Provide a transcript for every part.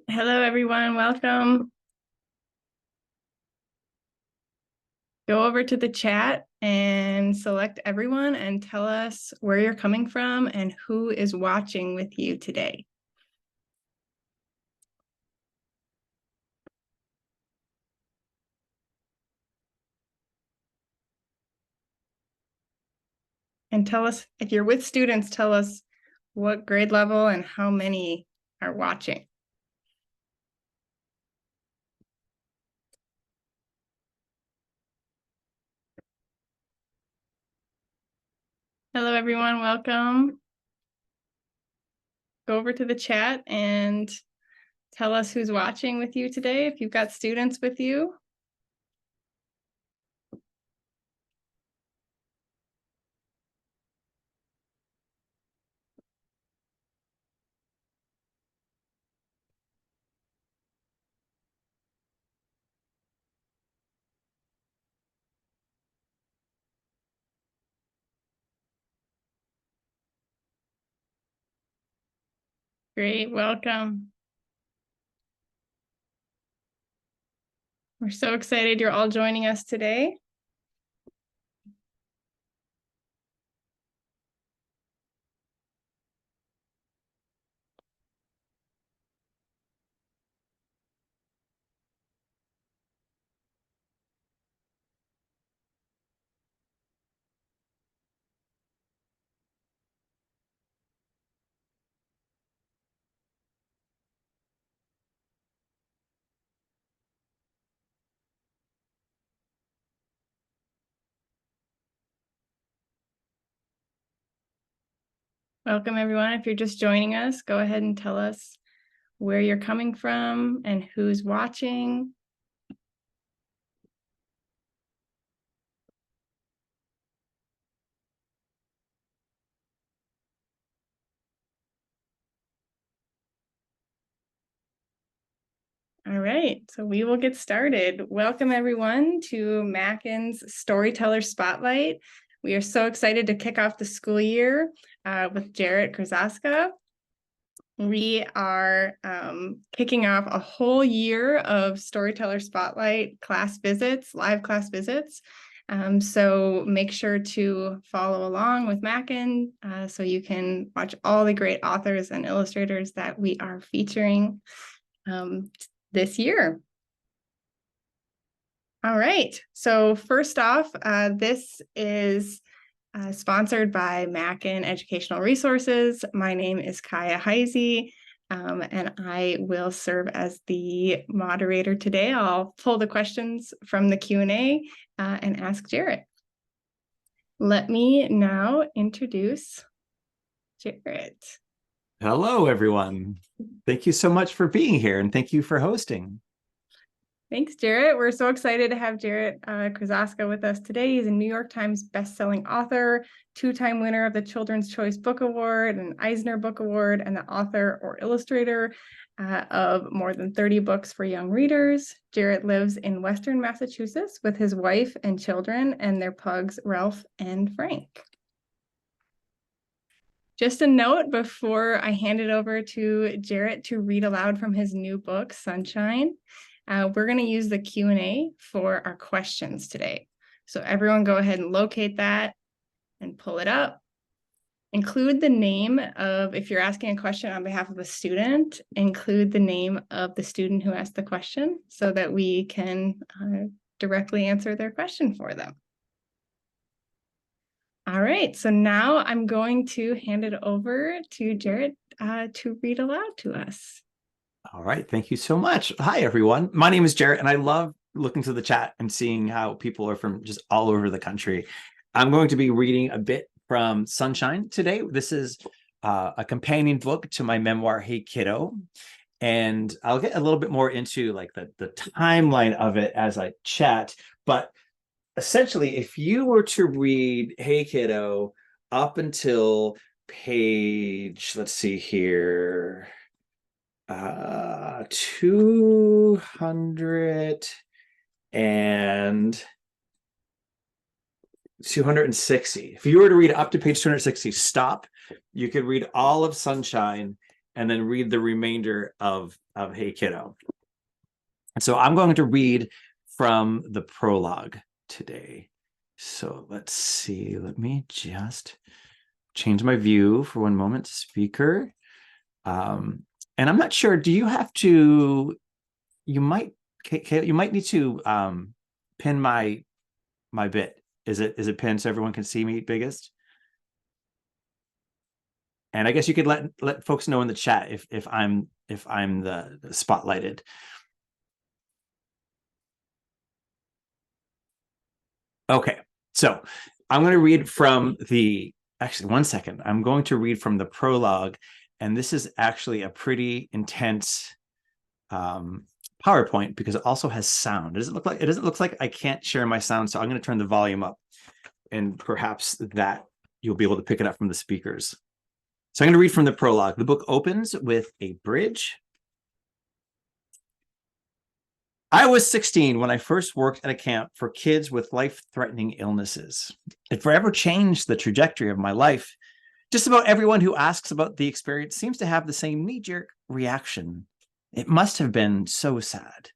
Hello, everyone. Welcome. Go over to the chat and select everyone and tell us where you're coming from and who is watching with you today. And tell us, if you're with students, tell us what grade level and how many are watching. Hello, everyone. Welcome. Go over to the chat and tell us who's watching with you today, if you've got students with you. Great, welcome. We're so excited you're all joining us today. Welcome, everyone. If you're just joining us, go ahead and tell us where you're coming from and who's watching. All right, so we will get started. Welcome, everyone, to Mackin's Storyteller Spotlight. We are so excited to kick off the school year with Jarrett Krosoczka. We are kicking off a whole year of Storyteller Spotlight class visits, live class visits. So make sure to follow along with Mackin so you can watch all the great authors and illustrators that we are featuring this year. All right, so first off, this is sponsored by Mackin Educational Resources. My name is Kaya Heisey, and I will serve as the moderator today. I'll pull the questions from the Q&A and ask Jarrett. Let me now introduce Jarrett. Hello, everyone. Thank you so much for being here, and thank you for hosting. Thanks, Jarrett. We're so excited to have Jarrett Krosoczka with us today. He's a New York Times bestselling author, two-time winner of the Children's Choice Book Award, an Eisner Book Award, and the author or illustrator of more than 30 books for young readers. Jarrett lives in Western Massachusetts with his wife and children and their pugs, Ralph and Frank. Just a note before I hand it over to Jarrett to read aloud from his new book, Sunshine. We're going to use the Q&A for our questions today. So everyone go ahead and locate that and pull it up. Include the name of, if you're asking a question on behalf of a student, include the name of the student who asked the question so that we can directly answer their question for them. All right, so now I'm going to hand it over to Jarrett to read aloud to us. All right, thank you so much. Hi, everyone. My name is Jarrett, and I love looking to the chat and seeing how people are from just all over the country. I'm going to be reading a bit from Sunshine today. This is a companion book to my memoir, Hey Kiddo. And I'll get a little bit more into like the timeline of it as I chat. But essentially, if you were to read Hey Kiddo up until page, let's see here, 260. If you were to read up to page 260, stop. You could read all of Sunshine and then read the remainder of Hey Kiddo. And so I'm going to read from the prologue today. So let's see. Let me just change my view for one moment. Speaker. And I'm not sure. Do you have to? You might need to pin my bit. Is it pinned so everyone can see me biggest? And I guess you could let folks know in the chat if I'm the spotlighted. Okay, so I'm going to read from actually, one second. I'm going to read from the prologue, and this is actually a pretty intense PowerPoint because it also has sound. It doesn't look like I can't share my sound, so I'm going to turn the volume up, and perhaps that you'll be able to pick it up from the speakers. So I'm going to read from the prologue. The book opens with a bridge. I was 16 when I first worked at a camp for kids with life-threatening illnesses. It forever changed the trajectory of my life. Just about everyone who asks about the experience seems to have the same knee-jerk reaction. It must have been so sad.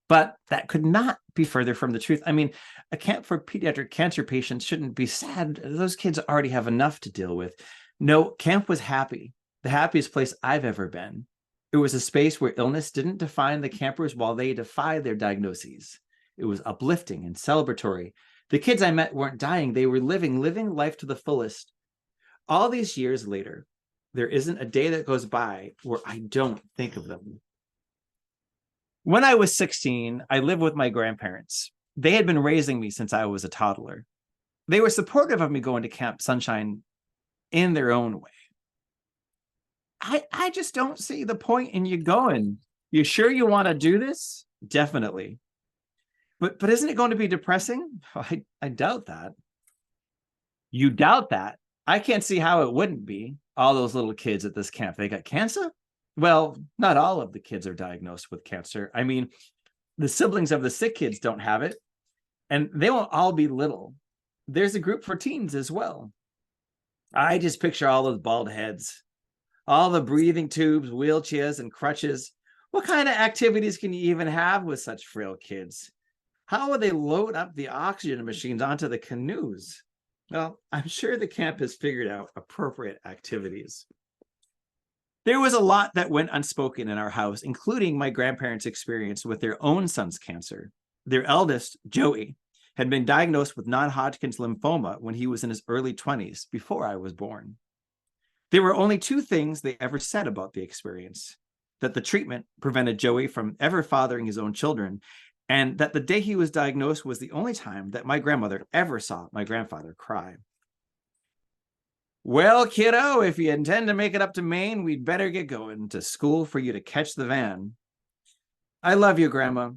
But that could not be further from the truth. I mean, a camp for pediatric cancer patients shouldn't be sad. Those kids already have enough to deal with. No, camp was happy, the happiest place I've ever been. It was a space where illness didn't define the campers while they defied their diagnoses. It was uplifting and celebratory. The kids I met weren't dying. They were living life to the fullest. All these years later, there isn't a day that goes by where I don't think of them. When I was 16, I lived with my grandparents. They had been raising me since I was a toddler. They were supportive of me going to Camp Sunshine in their own way. I just don't see the point in you going. You sure you want to do this? Definitely. But isn't it going to be depressing? I doubt that. You doubt that? I can't see how it wouldn't be. All those little kids at this camp, they got cancer? Well, not all of the kids are diagnosed with cancer. I mean, the siblings of the sick kids don't have it, and they won't all be little. There's a group for teens as well. I just picture all those bald heads, all the breathing tubes, wheelchairs, and crutches. What kind of activities can you even have with such frail kids? How would they load up the oxygen machines onto the canoes? Well, I'm sure the camp has figured out appropriate activities. There was a lot that went unspoken in our house, including my grandparents' experience with their own son's cancer. Their eldest, Joey, had been diagnosed with non-Hodgkin's lymphoma when he was in his early 20s, before I was born. There were only two things they ever said about the experience: that the treatment prevented Joey from ever fathering his own children, and that the day he was diagnosed was the only time that my grandmother ever saw my grandfather cry. Well, kiddo, if you intend to make it up to Maine, we'd better get going to school for you to catch the van. I love you, Grandma.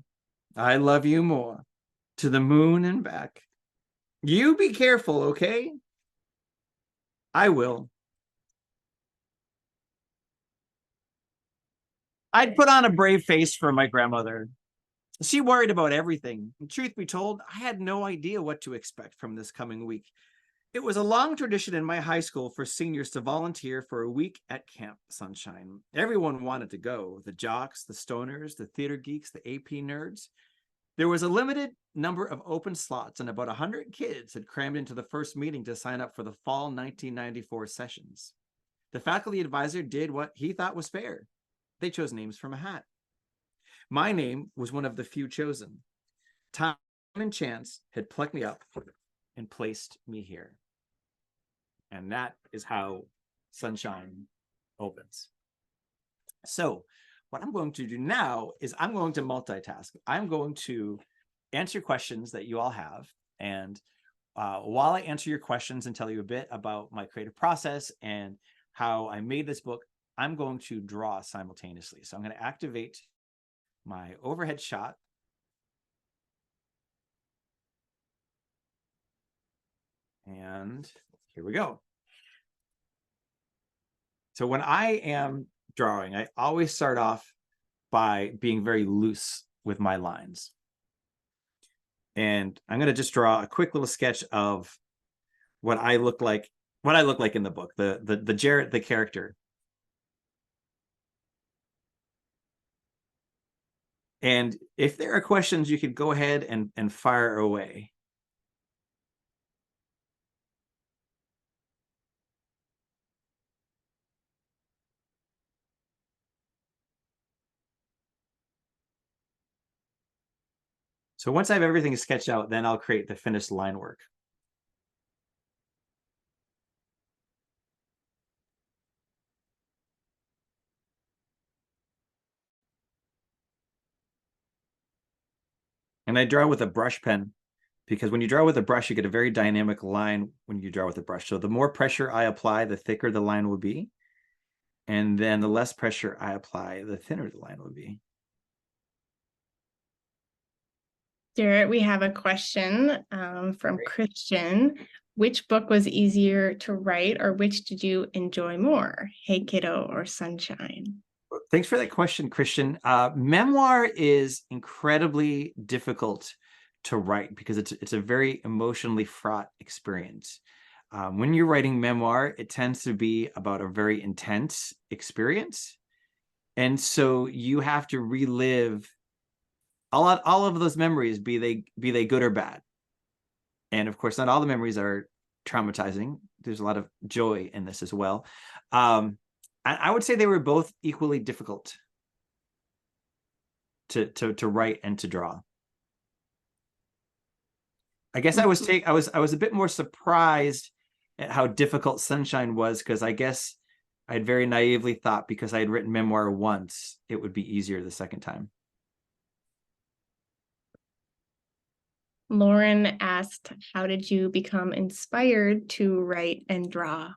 I love you more. To the moon and back. You be careful, okay? I will. I'd put on a brave face for my grandmother. She worried about everything. And truth be told, I had no idea what to expect from this coming week. It was a long tradition in my high school for seniors to volunteer for a week at Camp Sunshine. Everyone wanted to go: the jocks, the stoners, the theater geeks, the AP nerds. There was a limited number of open slots, and about 100 kids had crammed into the first meeting to sign up for the fall 1994 sessions. The faculty advisor did what he thought was fair. They chose names from a hat. My name was one of the few chosen. Time and chance had plucked me up and placed me here. And that is how Sunshine opens. So what I'm going to do now is I'm going to multitask. I'm going to answer questions that you all have. And while I answer your questions and tell you a bit about my creative process and how I made this book, I'm going to draw simultaneously. So I'm going to activate my overhead shot. And here we go. So when I am drawing, I always start off by being very loose with my lines. And I'm going to just draw a quick little sketch of what I look like in the book, the Jarrett, the character. And if there are questions, you could go ahead and fire away. So once I have everything sketched out, then I'll create the finished line work. And I draw with a brush pen, because when you draw with a brush, you get a very dynamic line when you draw with a brush. So the more pressure I apply, the thicker the line will be. And then the less pressure I apply, the thinner the line will be. Jarrett, we have a question from Christian. Which book was easier to write, or which did you enjoy more, Hey Kiddo or Sunshine? Thanks for that question, Christian. Memoir is incredibly difficult to write because it's a very emotionally fraught experience. When you're writing memoir, it tends to be about a very intense experience. And so you have to relive all of those memories, be they good or bad. And of course, not all the memories are traumatizing. There's a lot of joy in this as well. I would say they were both equally difficult to write and to draw. I guess I was a bit more surprised at how difficult Sunshine was, because I guess I'd very naively thought because I had written memoir once, it would be easier the second time. Lauren asked, how did you become inspired to write and draw?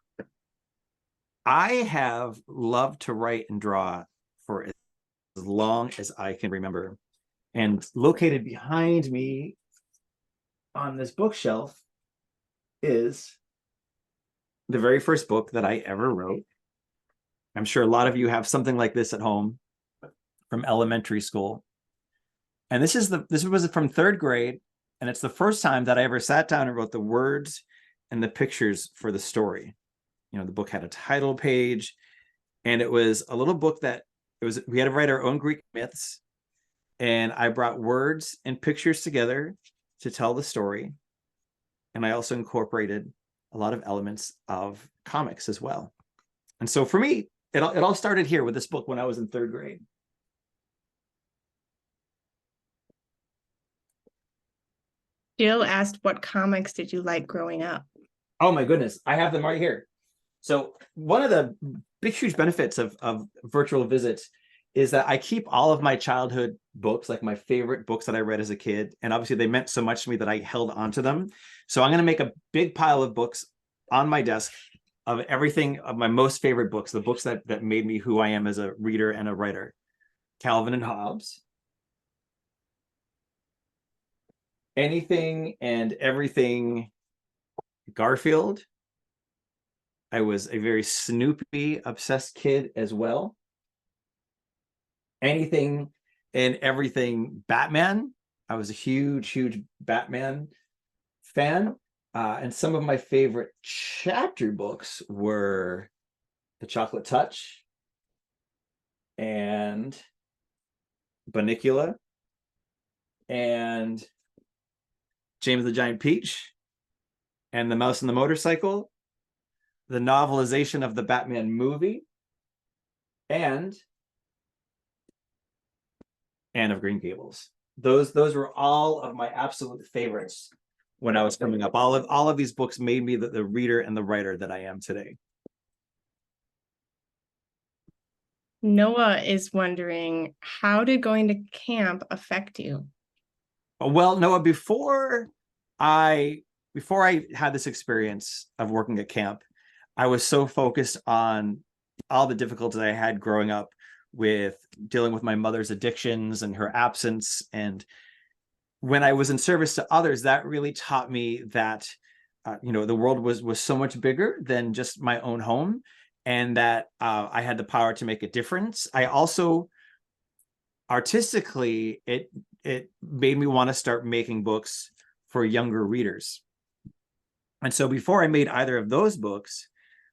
I have loved to write and draw for as long as I can remember. And located behind me on this bookshelf is the very first book that I ever wrote. I'm sure a lot of you have something like this at home from elementary school. And this was from third grade. And it's the first time that I ever sat down and wrote the words and the pictures for the story. You know, the book had a title page, and it was a little book we had to write our own Greek myths. And I brought words and pictures together to tell the story. And I also incorporated a lot of elements of comics as well. And so for me, it all started here with this book when I was in third grade. Jill asked, what comics did you like growing up? Oh my goodness, I have them right here. So one of the big, huge benefits of virtual visits is that I keep all of my childhood books, like my favorite books that I read as a kid. And obviously they meant so much to me that I held onto them. So I'm going to make a big pile of books on my desk of everything, of my most favorite books, the books that made me who I am as a reader and a writer. Calvin and Hobbes. Anything and Everything Garfield. I was a very Snoopy obsessed kid as well. Anything and Everything Batman. I was a huge, huge Batman fan. And some of my favorite chapter books were The Chocolate Touch and Bunnicula and James the Giant Peach and The Mouse and the Motorcycle, the novelization of the Batman movie, and Anne of Green Gables. Those were all of my absolute favorites when I was coming up. All of these books made me the reader and the writer that I am today. Noah is wondering, how did going to camp affect you? Well, Noah, before I had this experience of working at camp, I was so focused on all the difficulties I had growing up with dealing with my mother's addictions and her absence. And when I was in service to others, that really taught me that, the world was so much bigger than just my own home, and that I had the power to make a difference. I also, artistically, it made me want to start making books for younger readers. And so before I made either of those books,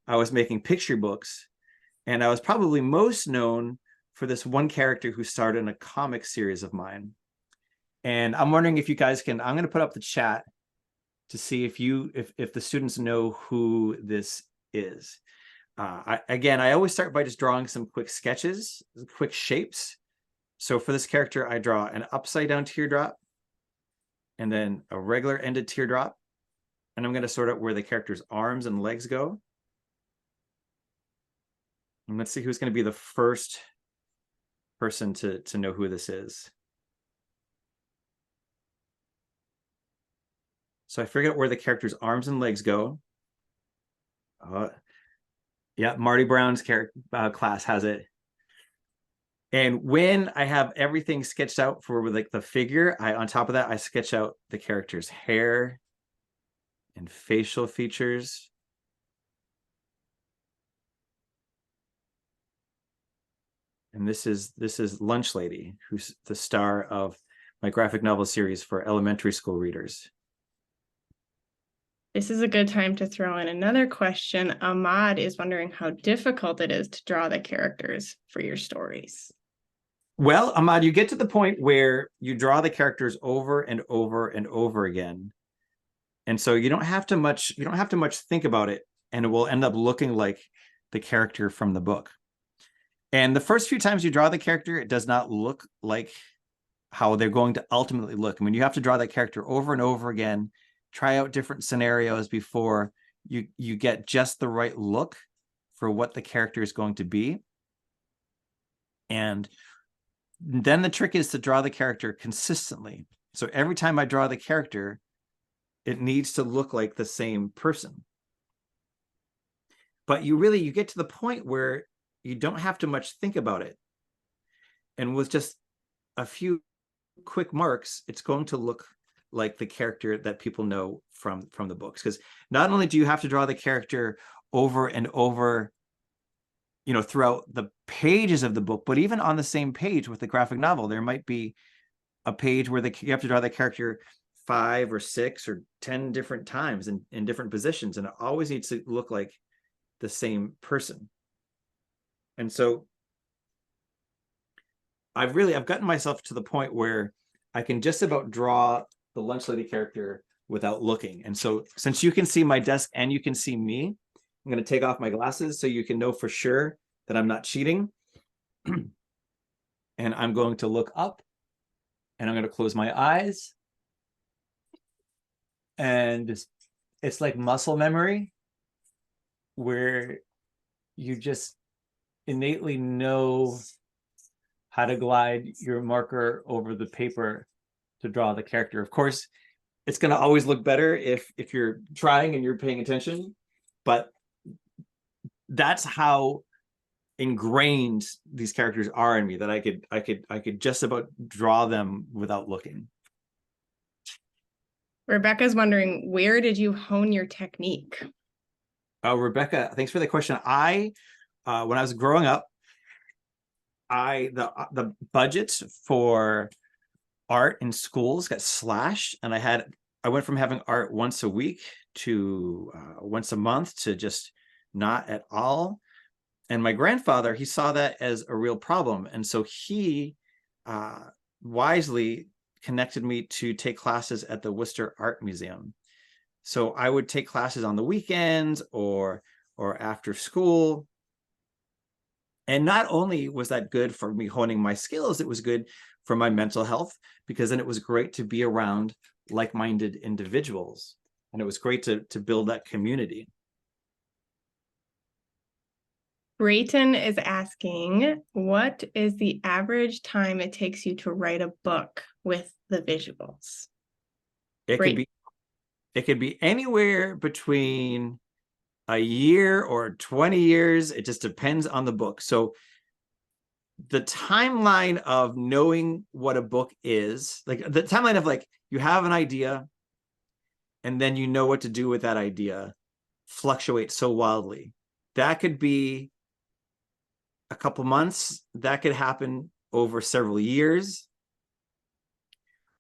I was making picture books, and I was probably most known for this one character who starred in a comic series of mine. And I'm wondering if you guys can, I'm going to put up the chat to see if the students know who this is. I always start by just drawing some quick sketches, quick shapes. So for this character, I draw an upside down teardrop and then a regular ended teardrop. And I'm going to sort out where the character's arms and legs go. And let's see who's going to be the first person to know who this is. So I figured out where the character's arms and legs go. Yeah, Marty Brown's class has it. And when I have everything sketched out for like the figure, on top of that, I sketch out the character's hair and facial features. And this is Lunch Lady, who's the star of my graphic novel series for elementary school readers. This is a good time to throw in another question. Ahmad is wondering how difficult it is to draw the characters for your stories. Well, Ahmad, you get to the point where you draw the characters over and over and over again. And so you don't have to much think about it, and it will end up looking like the character from the book. And the first few times you draw the character, it does not look like how they're going to ultimately look. I mean, you have to draw that character over and over again, try out different scenarios before you get just the right look for what the character is going to be. And then the trick is to draw the character consistently. So every time I draw the character, it needs to look like the same person. But you get to the point where you don't have to much think about it. And with just a few quick marks, it's going to look like the character that people know from the books. Because not only do you have to draw the character over and over, throughout the pages of the book, but even on the same page with the graphic novel, there might be a page where you have to draw the character 5 or 6 or 10 different times in different positions, and it always needs to look like the same person. And so I've gotten myself to the point where I can just about draw the Lunch Lady character without looking. And so since you can see my desk and you can see me, I'm going to take off my glasses so you can know for sure that I'm not cheating. And I'm going to look up and I'm going to close my eyes. And it's like muscle memory where you just innately know how to glide your marker over the paper to draw the character. Of course, it's going to always look better if you're trying and you're paying attention, but that's how ingrained these characters are in me, that I could just about draw them without looking. Rebecca's wondering, where did you hone your technique? Rebecca, thanks for the question. When I was growing up, the budgets for art in schools got slashed, and I went from having art once a week to once a month to just not at all. And my grandfather, he saw that as a real problem, and so he wisely connected me to take classes at the Worcester Art Museum. So I would take classes on the weekends or after school. And not only was that good for me honing my skills, it was good for my mental health, because then it was great to be around like-minded individuals. And it was great to build that community. Brayton is asking, what is the average time it takes you to write a book with the visuals? It could be anywhere between a year or 20 years. It just depends on the book. So the timeline of knowing what a book is, like the timeline of like, you have an idea and then you know what to do with that idea, fluctuates so wildly. That could be a couple months. That could happen over several years.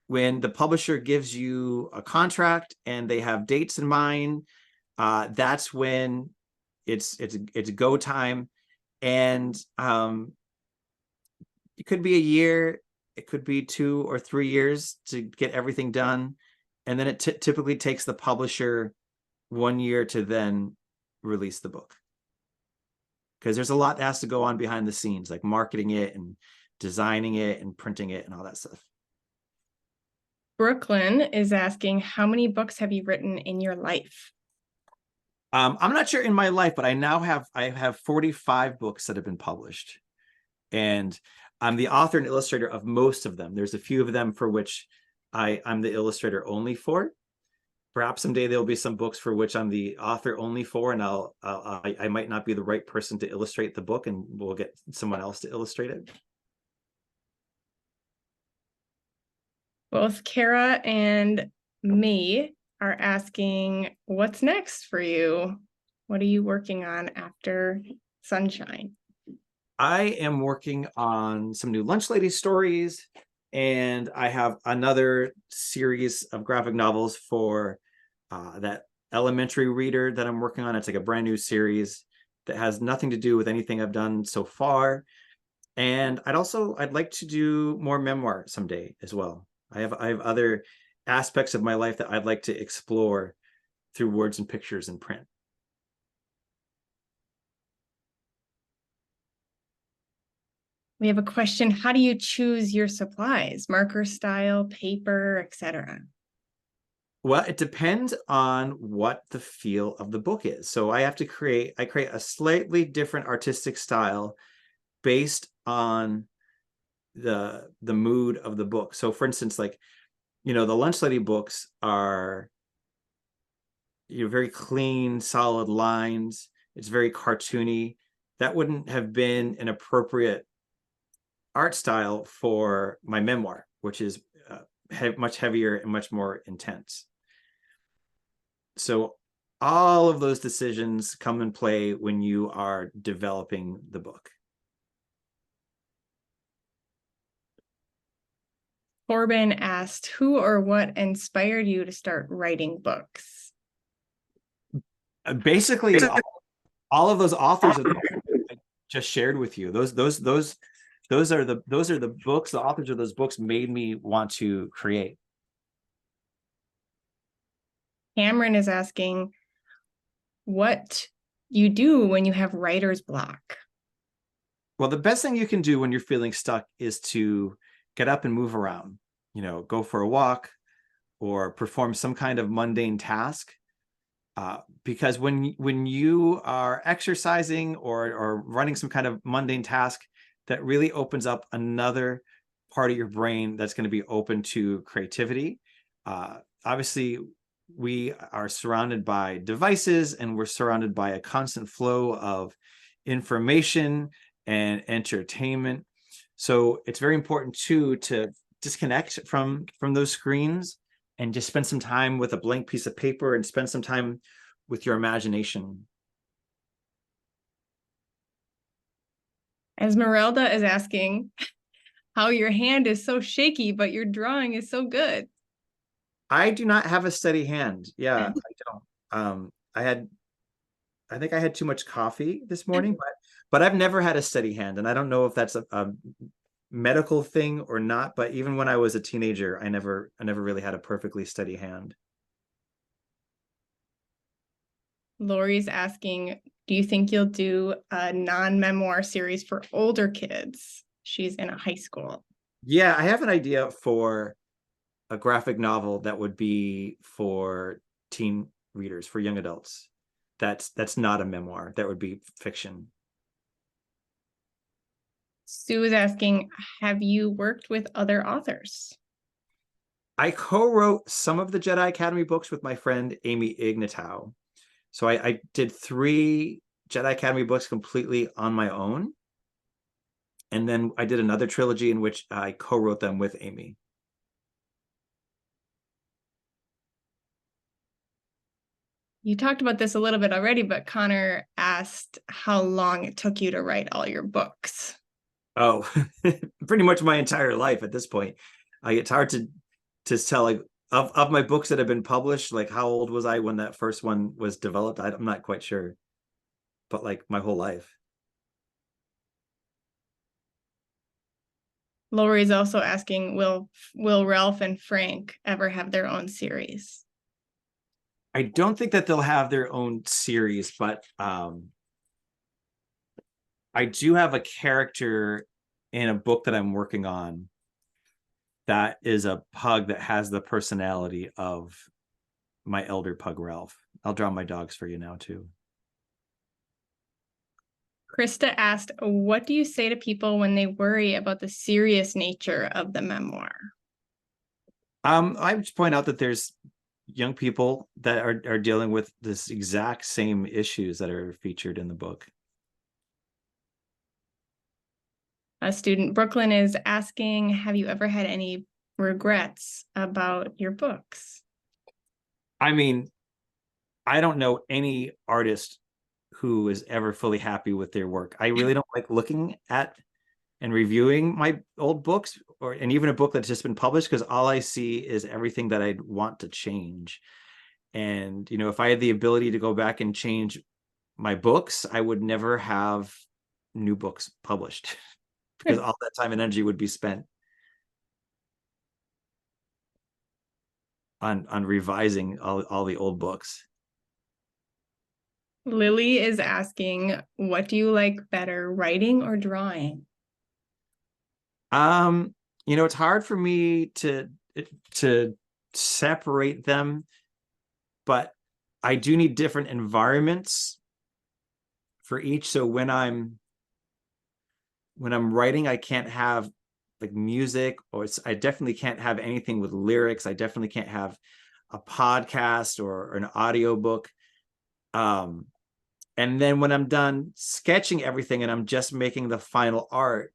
When the publisher gives you a contract and they have dates in mind, that's when it's go time. And it could be a year, it could be 2 or 3 years to get everything done. And then it typically takes the publisher 1 year to then release the book. Because there's a lot that has to go on behind the scenes, like marketing it and designing it and printing it and all that stuff. Brooklyn is asking, how many books have you written in your life? I'm not sure in my life, but I have 45 books that have been published. And I'm the author and illustrator of most of them. There's a few of them for which I'm the illustrator only for. Perhaps someday there'll be some books for which I'm the author only for, and I might not be the right person to illustrate the book, and we'll get someone else to illustrate it. Both Kara and me are asking, what's next for you? What are you working on after Sunshine? I am working on some new Lunch Lady stories, and I have another series of graphic novels for that elementary reader that I'm working on. It's like a brand new series that has nothing to do with anything I've done so far. And I'd like to do more memoir someday as well. I have other aspects of my life that I'd like to explore through words and pictures and print. We have a question. How do you choose your supplies? Marker style, paper, etc. Well, it depends on what the feel of the book is. So I create a slightly different artistic style based on the mood of the book. So for instance, like, the Lunch Lady books are, very clean, solid lines. It's very cartoony. That wouldn't have been an appropriate art style for my memoir, which is much heavier and much more intense. So all of those decisions come in play when you are developing the book. Corbin asked, who or what inspired you to start writing books? Basically, all of those authors that I just shared with you, those are the books. The authors of those books made me want to create. Cameron is asking, what you do when you have writer's block? Well, the best thing you can do when you're feeling stuck is to get up and move around, go for a walk or perform some kind of mundane task. Because when you are exercising or running some kind of mundane task, that really opens up another part of your brain that's going to be open to creativity. Obviously, we are surrounded by devices, and we're surrounded by a constant flow of information and entertainment. So it's very important too to disconnect from those screens and just spend some time with a blank piece of paper and spend some time with your imagination. Esmeralda is asking how your hand is so shaky, but your drawing is so good. I do not have a steady hand. Yeah, I don't. I think I had too much coffee this morning, but I've never had a steady hand, and I don't know if that's a medical thing or not. But even when I was a teenager, I never really had a perfectly steady hand. Lori's asking, do you think you'll do a non-memoir series for older kids? She's in a high school. Yeah, I have an idea for a graphic novel that would be for teen readers, for young adults. That's not a memoir. That would be fiction. Sue is asking, have you worked with other authors? I co-wrote some of the Jedi Academy books with my friend Amy Ignatow. So I did 3 Jedi Academy books completely on my own. And then I did another trilogy in which I co-wrote them with Amy. You talked about this a little bit already, but Connor asked how long it took you to write all your books. Oh, pretty much my entire life at this point. It's hard to tell, like, of my books that have been published, like how old was I when that first one was developed? I'm not quite sure, but like my whole life. Lori is also asking, will Ralph and Frank ever have their own series? I don't think that they'll have their own series, but I do have a character in a book that I'm working on that is a pug that has the personality of my elder pug, Ralph. I'll draw my dogs for you now, too. Krista asked, what do you say to people when they worry about the serious nature of the memoir? I would point out that there's young people that are dealing with this exact same issues that are featured in the book. A student, Brooklyn, is asking, have you ever had any regrets about your books? I mean, I don't know any artist who is ever fully happy with their work. I really don't like looking at and reviewing my old books and even a book that's just been published, because all I see is everything that I'd want to change. And, you know, if I had the ability to go back and change my books, I would never have new books published because all that time and energy would be spent on revising all the old books. Lily is asking, what do you like better, writing or drawing? You know, it's hard for me to separate them, but I do need different environments for each. So when I'm writing, I can't have like music, or I definitely can't have anything with lyrics. I definitely can't have a podcast or an audiobook. And then when I'm done sketching everything and I'm just making the final art,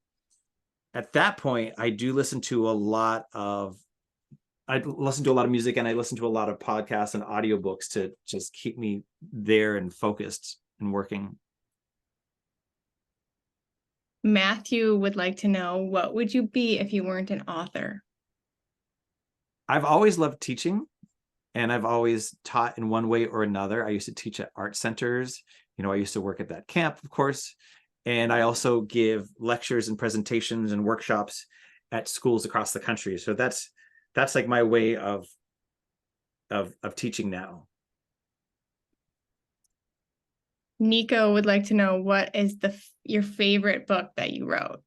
at that point, I listen to a lot of music, and I listen to a lot of podcasts and audiobooks to just keep me there and focused and working. Matthew would like to know, what would you be if you weren't an author? I've always loved teaching, and I've always taught in one way or another. I used to teach at art centers. You know, I used to work at that camp, of course. And I also give lectures and presentations and workshops at schools across the country. So that's like my way of teaching now. Nico would like to know, what is your favorite book that you wrote?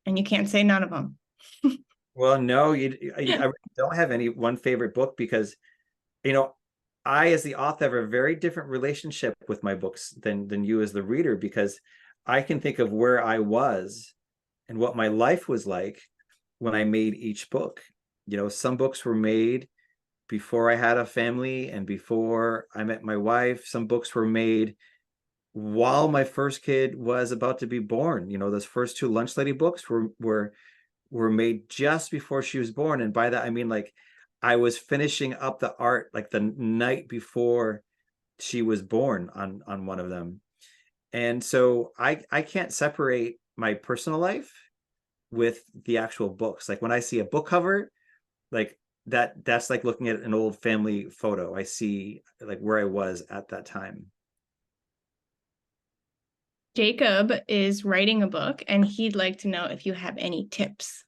And you can't say none of them. Well, no, I don't have any one favorite book, because, you know, I, as the author, have a very different relationship with my books than you as the reader, because I can think of where I was and what my life was like when I made each book. You know, some books were made before I had a family and before I met my wife. Some books were made while my first kid was about to be born. You know, those first two Lunch Lady books were made just before she was born. And by that, I mean, like, I was finishing up the art like the night before she was born on one of them. And so I can't separate my personal life with the actual books. Like when I see a book cover, like that's like looking at an old family photo. I see like where I was at that time. Jacob is writing a book, and he'd like to know if you have any tips.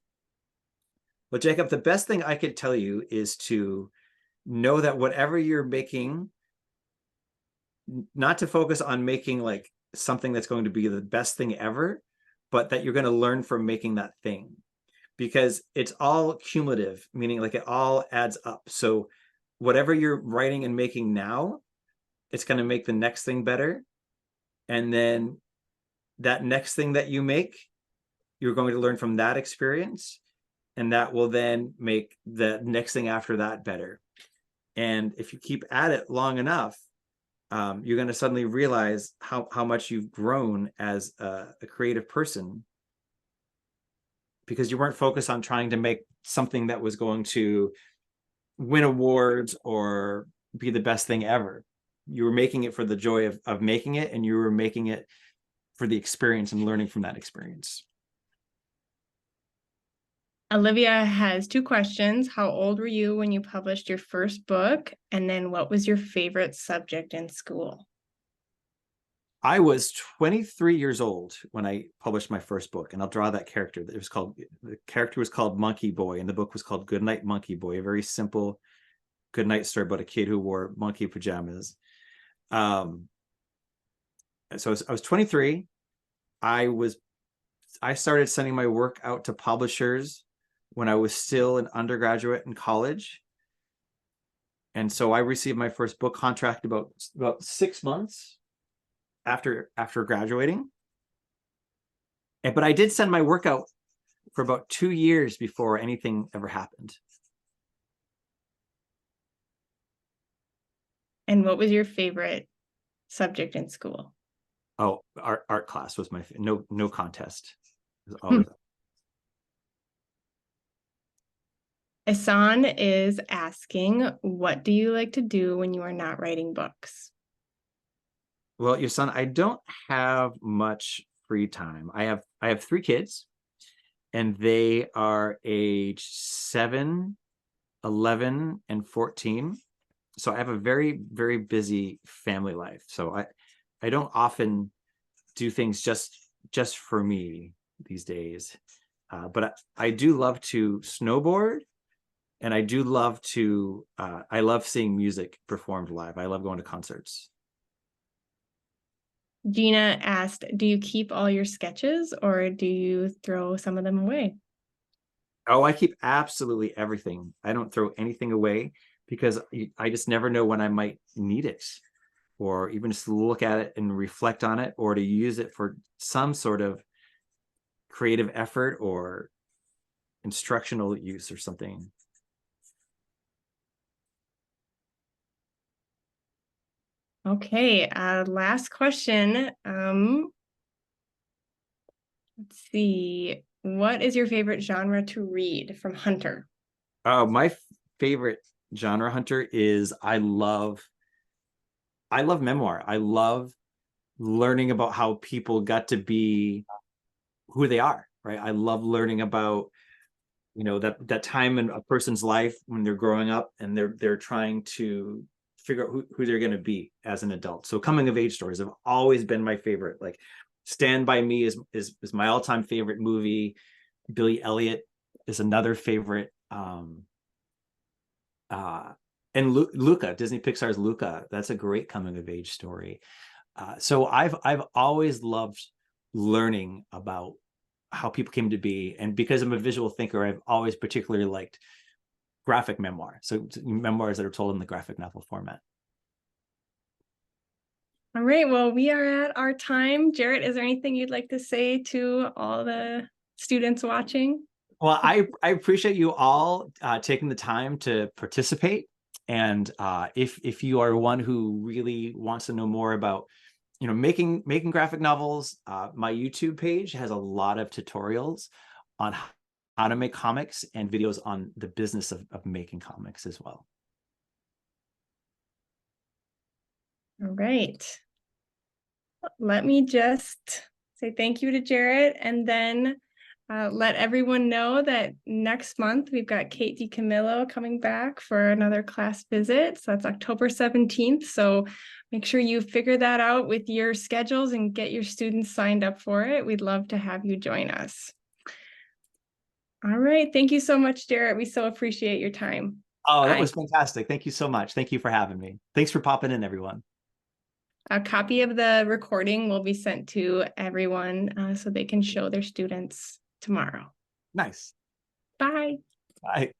Well, Jacob, the best thing I could tell you is to know that whatever you're making, not to focus on making like something that's going to be the best thing ever, but that you're going to learn from making that thing, because it's all cumulative, meaning like it all adds up. So whatever you're writing and making now, it's going to make the next thing better. And then that next thing that you make, you're going to learn from that experience, and that will then make the next thing after that better. And if you keep at it long enough, you're going to suddenly realize how much you've grown as a creative person, because you weren't focused on trying to make something that was going to win awards or be the best thing ever. You were making it for the joy of making it, and you were making it for the experience and learning from that experience. Olivia has two questions. How old were you when you published your first book? And then what was your favorite subject in school? I was 23 years old when I published my first book, and I'll draw that character. The character was called Monkey Boy, and the book was called Goodnight Monkey Boy, a very simple goodnight story about a kid who wore monkey pajamas. So I was 23. I started sending my work out to publishers when I was still an undergraduate in college. And so I received my first book contract about 6 months after graduating. But I did send my work out for about 2 years before anything ever happened. And what was your favorite subject in school? Oh, art class was my no contest. It was always. Asan is asking, what do you like to do when you are not writing books? Well, your son, I don't have much free time. I have 3 kids, and they are age 7, 11, and 14. So I have a very, very busy family life. So I don't often do things just for me these days. But I do love to snowboard, and I do love to I love seeing music performed live. I love going to concerts. Gina asked, do you keep all your sketches or do you throw some of them away? Oh, I keep absolutely everything. I don't throw anything away because I just never know when I might need it, or even just to look at it and reflect on it, or to use it for some sort of creative effort or instructional use or something. Okay, last question. Let's see. What is your favorite genre to read from Hunter? My favorite genre, Hunter, is I love memoir. I love learning about how people got to be who they are, right? I love learning about, that time in a person's life when they're growing up and they're trying to figure out who they're going to be as an adult. So coming of age stories have always been my favorite. Like Stand By Me is my all-time favorite movie. Billy Elliot is another favorite. And Luca, Disney Pixar's Luca, that's a great coming of age story. So I've always loved learning about how people came to be, and because I'm a visual thinker, I've always particularly liked graphic memoir. So memoirs that are told in the graphic novel format. All right, well, we are at our time. Jarrett, is there anything you'd like to say to all the students watching? Well, I appreciate you all taking the time to participate. And if you are one who really wants to know more about, making graphic novels, my YouTube page has a lot of tutorials on how to make comics and videos on the business of making comics as well. All right. Let me just say thank you to Jarrett, and then let everyone know that next month we've got Kate DiCamillo coming back for another class visit. So that's October 17th. So make sure you figure that out with your schedules and get your students signed up for it. We'd love to have you join us. All right. Thank you so much, Jarrett. We so appreciate your time. Oh, that was fantastic. Thank you so much. Thank you for having me. Thanks for popping in, everyone. A copy of the recording will be sent to everyone so they can show their students tomorrow. Nice. Bye. Bye.